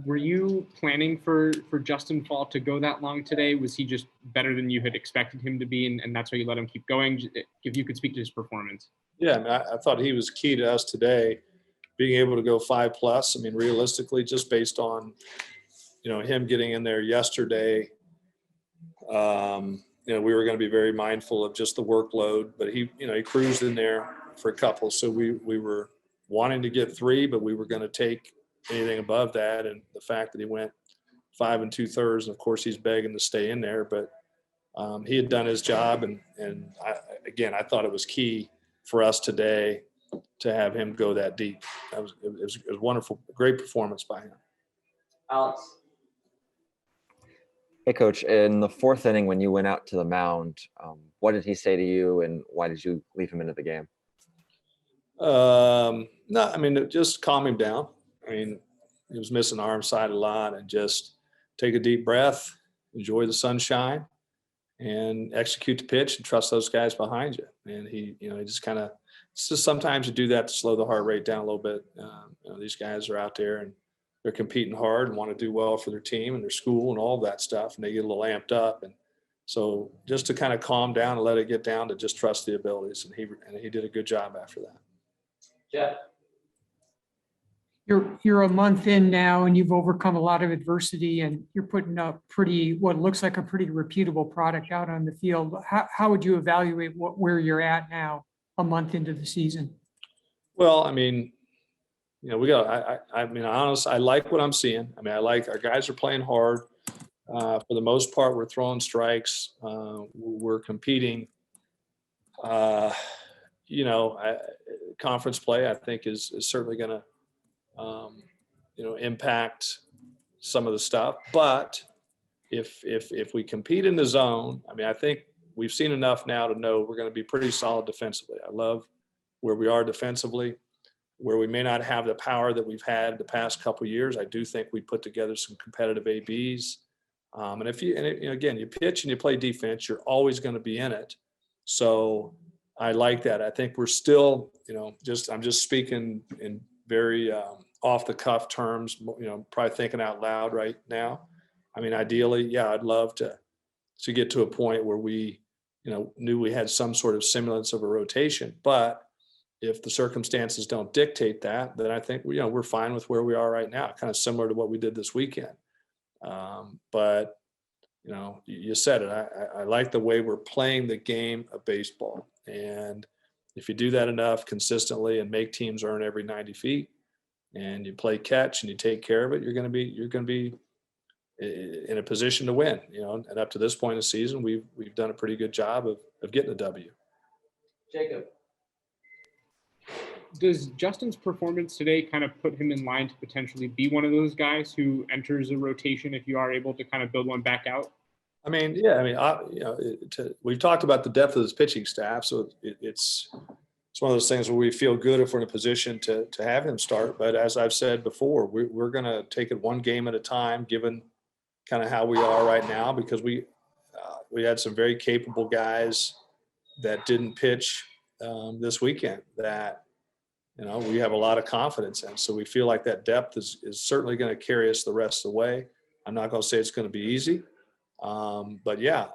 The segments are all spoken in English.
Were you planning for Justin Fall to go that long today? Was he just better than you had expected him to be, and that's why you let him keep going? If you could speak to his performance. Yeah, I mean, I thought he was key to us today, being able to go 5+. I mean, realistically, just based on, him getting in there yesterday, we were going to be very mindful of just the workload, but he cruised in there for a couple. So we were wanting to get 3, but we were going to take anything above that. And the fact that he went 5 2/3, and of course he's begging to stay in there, but he had done his job. And I thought it was key for us today to have him go that deep. It was wonderful, great performance by him. Alex. Hey, Coach, in the 4th inning when you went out to the mound, what did he say to you, and why did you leave him into the game? No, I mean, just calm him down. I mean, he was missing arm side a lot, and just take a deep breath, enjoy the sunshine, and execute the pitch and trust those guys behind you. And he just kind of, it's just sometimes you do that to slow the heart rate down a little bit. These guys are out there and they're competing hard and want to do well for their team and their school and all of that stuff, and they get a little amped up. And so just to kind of calm down and let it get down to just trust the abilities. And he did a good job after that. Jeff. You're a month in now, and you've overcome a lot of adversity, and you're putting up what looks like a pretty reputable product out on the field. How would you evaluate where you're at now, a month into the season? Well, I mean, honestly, I like what I'm seeing. I mean, I like our guys are playing hard. For the most part, we're throwing strikes. We're competing. Conference play, I think, is certainly going to impact some of the stuff. But if we compete in the zone, I mean, I think we've seen enough now to know we're going to be pretty solid defensively. I love where we are defensively, where we may not have the power that we've had the past couple of years. I do think we put together some competitive ABs. And again, you pitch and you play defense, you're always going to be in it. So I like that. I think we're still, I'm just speaking in very off the cuff terms, probably thinking out loud right now. I mean, ideally, yeah, I'd love to get to a point where we, knew we had some sort of semblance of a rotation. But if the circumstances don't dictate that, then I think, we're fine with where we are right now, kind of similar to what we did this weekend. But you said it. I like the way we're playing the game of baseball. And if you do that enough consistently and make teams earn every 90 feet, and you play catch and you take care of it, you're going to be in a position to win. And up to this point in the season, we've done a pretty good job of getting a W. Jacob. Does Justin's performance today kind of put him in line to potentially be one of those guys who enters a rotation if you are able to kind of build one back out? I mean, yeah. I mean, we've talked about the depth of this pitching staff, so it's one of those things where we feel good if we're in a position to have him start. But as I've said before, we're going to take it one game at a time, given kind of how we are right now, because we had some very capable guys that didn't pitch this weekend that we have a lot of confidence in. So we feel like that depth is certainly going to carry us the rest of the way. I'm not going to say it's going to be easy. But yeah,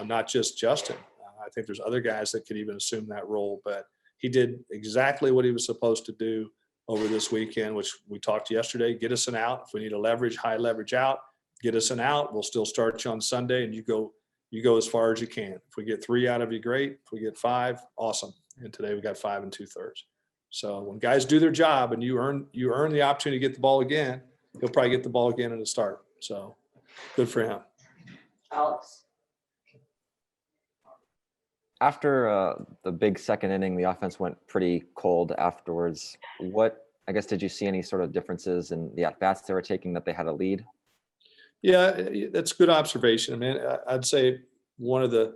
not just Justin. I think there's other guys that could even assume that role, but he did exactly what he was supposed to do over this weekend, which we talked yesterday. Get us an out. If we need a high leverage out, get us an out. We'll still start you on Sunday, and you go as far as you can. If we get 3 out of you, great. If we get 5, awesome. And today we got 5 2/3. So when guys do their job and you earn the opportunity to get the ball again, he'll probably get the ball again in the start. So good for him. Alex. After the big 2nd inning, the offense went pretty cold afterwards. Did you see any sort of differences in the at-bats they were taking that they had a lead? Yeah, that's a good observation. I mean, I'd say one of the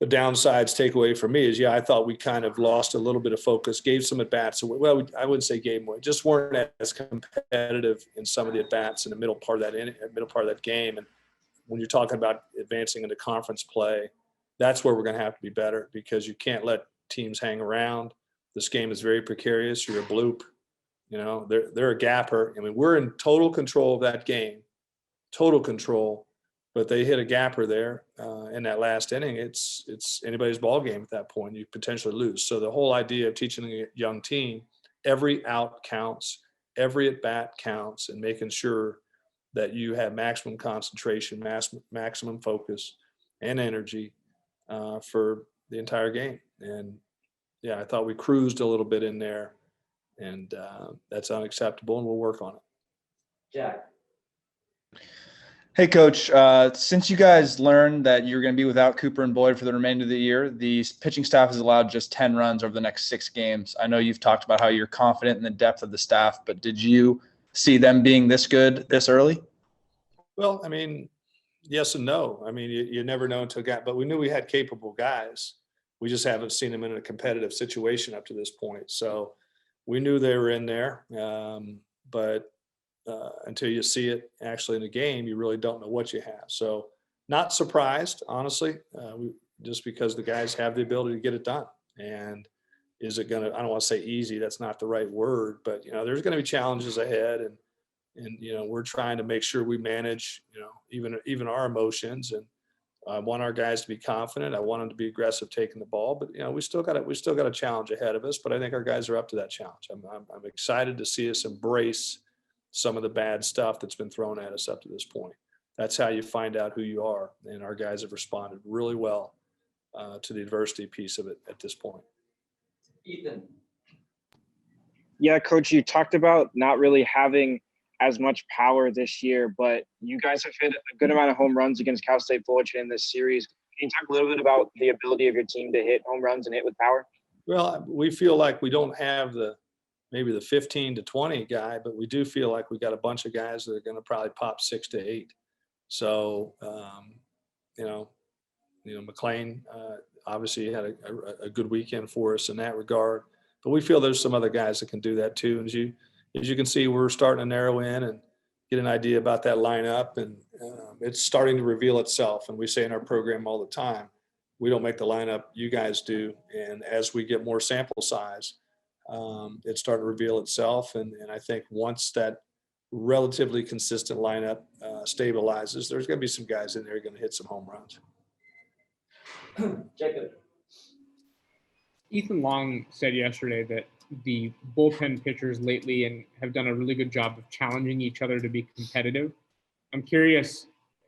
downsides takeaway for me is, I thought we kind of lost a little bit of focus, gave some at-bats. Well, I wouldn't say gave away, just weren't as competitive in some of the at-bats in the middle part of that game. And when you're talking about advancing into conference play, that's where we're going to have to be better, because you can't let teams hang around. This game is very precarious. You're a bloop. You know, they're a gapper. I mean, we're in total control of that game, total control. But they hit a gapper there in that last inning. It's anybody's ball game at that point. You potentially lose. So the whole idea of teaching a young team, every out counts, every at bat counts, and making sure that you have maximum concentration, maximum focus, and energy for the entire game. And yeah, I thought we cruised a little bit in there, and that's unacceptable, and we'll work on it. Jack. Hey, Coach, since you guys learned that you're going to be without Cooper and Boyd for the remainder of the year, the pitching staff has allowed just 10 runs over the next 6 games. I know you've talked about how you're confident in the depth of the staff, but did you see them being this good this early? Well, I mean, yes and no. I mean, you never know until but we knew we had capable guys. We just haven't seen them in a competitive situation up to this point. So we knew they were in there, but until you see it actually in the game, you really don't know what you have. So not surprised, honestly, just because the guys have the ability to get it done. And is it going to, I don't want to say easy, that's not the right word, but, you know, there's going to be challenges ahead. And, you know, we're trying to make sure we manage, you know, even our emotions. And I want our guys to be confident. I want them to be aggressive taking the ball, but, you know, we still got a challenge ahead of us, but I think our guys are up to that challenge. I'm excited to see us embrace some of the bad stuff that's been thrown at us up to this point. That's how you find out who you are. And our guys have responded really well to the adversity piece of it at this point. Ethan. Yeah, Coach, you talked about not really having as much power this year, but you guys have hit a good amount of home runs against Cal State Fullerton in this series. Can you talk a little bit about the ability of your team to hit home runs and hit with power? Well, we feel like we don't have maybe the 15 to 20 guy, but we do feel like we got a bunch of guys that are going to probably pop 6 to 8. So, McLean obviously had a good weekend for us in that regard, but we feel there's some other guys that can do that too. And as you can see, we're starting to narrow in and get an idea about that lineup, and it's starting to reveal itself. And we say in our program all the time, we don't make the lineup, you guys do. And as we get more sample size, it's starting to reveal itself. And I think once that relatively consistent lineup stabilizes, there's going to be some guys in there going to hit some home runs. Jacob. Ethan Long said yesterday that the bullpen pitchers lately and have done a really good job of challenging each other to be competitive. I'm curious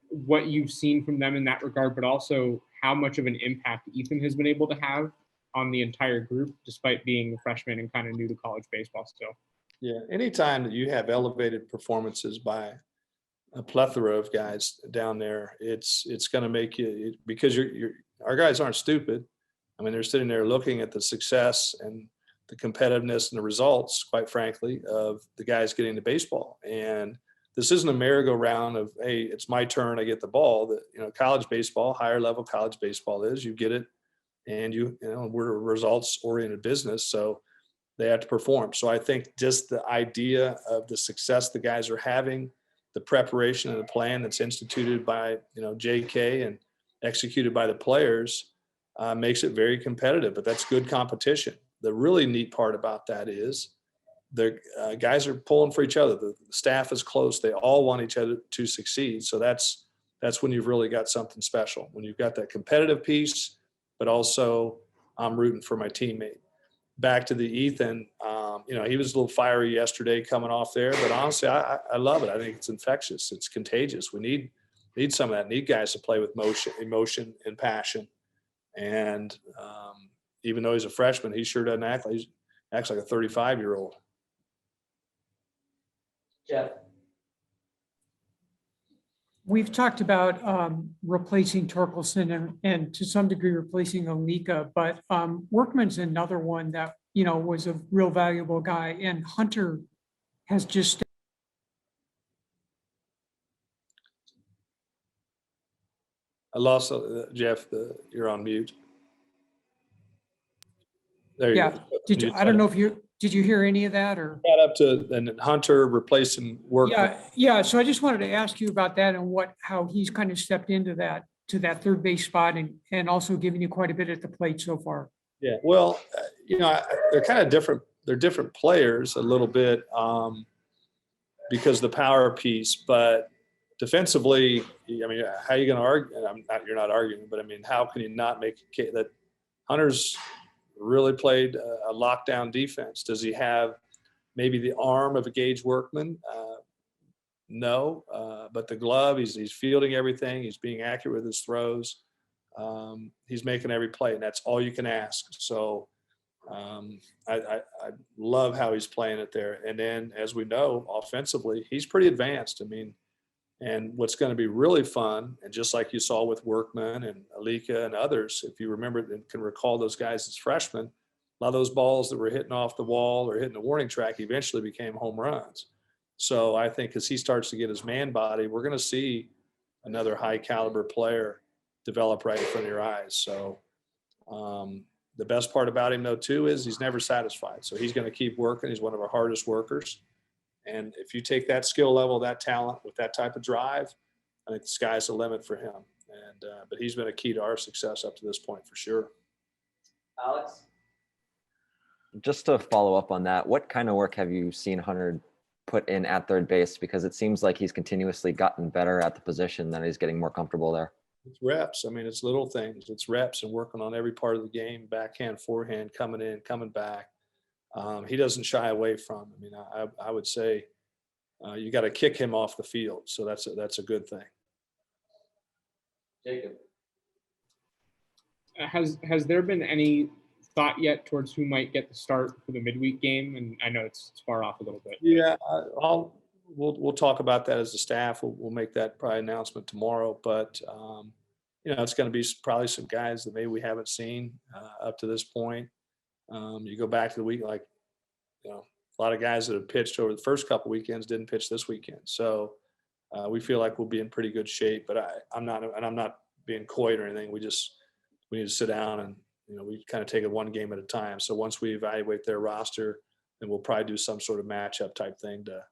what you've seen from them in that regard, but also how much of an impact Ethan has been able to have on the entire group, despite being a freshman and kind of new to college baseball still. Yeah, anytime that you have elevated performances by a plethora of guys down there, it's going to make you, because our guys aren't stupid. I mean, they're sitting there looking at the success and the competitiveness and the results, quite frankly, of the guys getting to baseball. And this isn't a merry-go-round of, hey, it's my turn, I get the ball. College baseball, higher level college baseball is, you get it, and we're a results-oriented business, so they have to perform. So I think just the idea of the success the guys are having, the preparation and the plan that's instituted by, JK and executed by the players makes it very competitive, but that's good competition. The really neat part about that is the guys are pulling for each other. The staff is close. They all want each other to succeed. So that's when you've really got something special, when you've got that competitive piece, but also I'm rooting for my teammate. Back to the Ethan, he was a little fiery yesterday coming off there, but honestly, I love it. I think it's infectious. It's contagious. We need some of that. Need guys to play with emotion and passion. And even though he's a freshman, he sure doesn't acts like a 35-year-old. Jeff. We've talked about replacing Torkelson and to some degree replacing Olika, but Workman's another one that, was a real valuable guy, and Hunter has just. I lost Jeff. You're on mute. There you go. I don't know if did you hear any of that or? Got up to and Hunter replacing Workman. Yeah. So I just wanted to ask you about that and how he's kind of stepped into that third base spot and also giving you quite a bit at the plate so far. Yeah. Well, they're kind of different they're different players a little bit because the power piece, but defensively, I mean, how are you going to argue? You're not arguing, but I mean, how can you not make a case that Hunter's really played a lockdown defense? Does he have maybe the arm of a Gage Workman? No, but the glove, he's fielding everything. He's being accurate with his throws. He's making every play, and that's all you can ask. So I love how he's playing it there. And then, as we know, offensively, he's pretty advanced. I mean, and what's going to be really fun, and just like you saw with Workman and Alika and others, if you remember and can recall those guys as freshmen, a lot of those balls that were hitting off the wall or hitting the warning track eventually became home runs. So I think as he starts to get his man body, we're going to see another high caliber player develop right in front of your eyes. So the best part about him, though, too, is he's never satisfied. So he's going to keep working. He's one of our hardest workers. And if you take that skill level, that talent with that type of drive, I think the sky's the limit for him. And but he's been a key to our success up to this point for sure. Alex? Just to follow up on that, what kind of work have you seen Hunter put in at third base? Because it seems like he's continuously gotten better at the position, and he's getting more comfortable there. It's reps. I mean, it's little things. It's reps and working on every part of the game, backhand, forehand, coming in, coming back. He doesn't shy away from. I mean, I would say you got to kick him off the field. So that's a good thing. Jacob? Has there been any thought yet towards who might get the start for the midweek game? And I know it's far off a little bit. Yeah, we'll talk about that as a staff. We'll make that probably announcement tomorrow. But you know, it's going to be probably some guys that maybe we haven't seen up to this point. You go back to the week, like, you know, a lot of guys that have pitched over the first couple weekends didn't pitch this weekend. So we feel like we'll be in pretty good shape. But I'm not being coy or anything. We need to sit down and, you know, we kind of take it one game at a time. So once we evaluate their roster, then we'll probably do some sort of matchup type thing to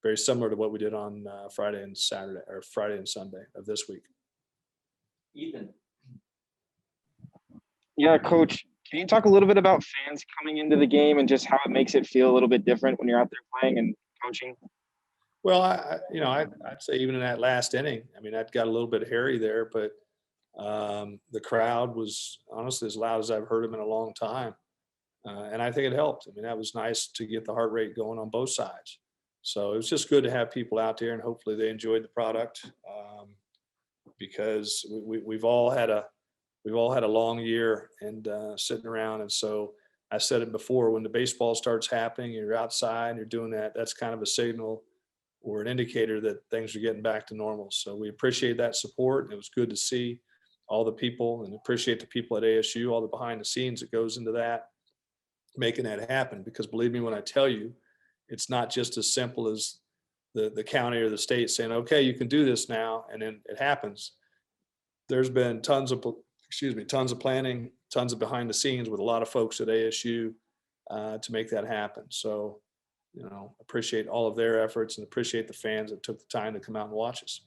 very similar to what we did on Friday and Saturday, or Friday and Sunday of this week. Ethan? Yeah, Coach, can you talk a little bit about fans coming into the game and just how it makes it feel a little bit different when you're out there playing and coaching? Well, I'd say even in that last inning, I mean, that got a little bit hairy there, but the crowd was honestly as loud as I've heard them in a long time. And I think it helped. I mean, that was nice to get the heart rate going on both sides. So it was just good to have people out there, and hopefully they enjoyed the product because we've all had a long year and sitting around. And so I said it before, when the baseball starts happening, you're outside and you're doing that, that's kind of a signal or an indicator that things are getting back to normal. So we appreciate that support. And it was good to see all the people, and appreciate the people at ASU, all the behind the scenes that goes into that, making that happen. Because believe me when I tell you, it's not just as simple as the county or the state saying, okay, you can do this now, and then it happens. There's been tons of planning, tons of behind the scenes with a lot of folks at ASU to make that happen. So, you know, appreciate all of their efforts and appreciate the fans that took the time to come out and watch us.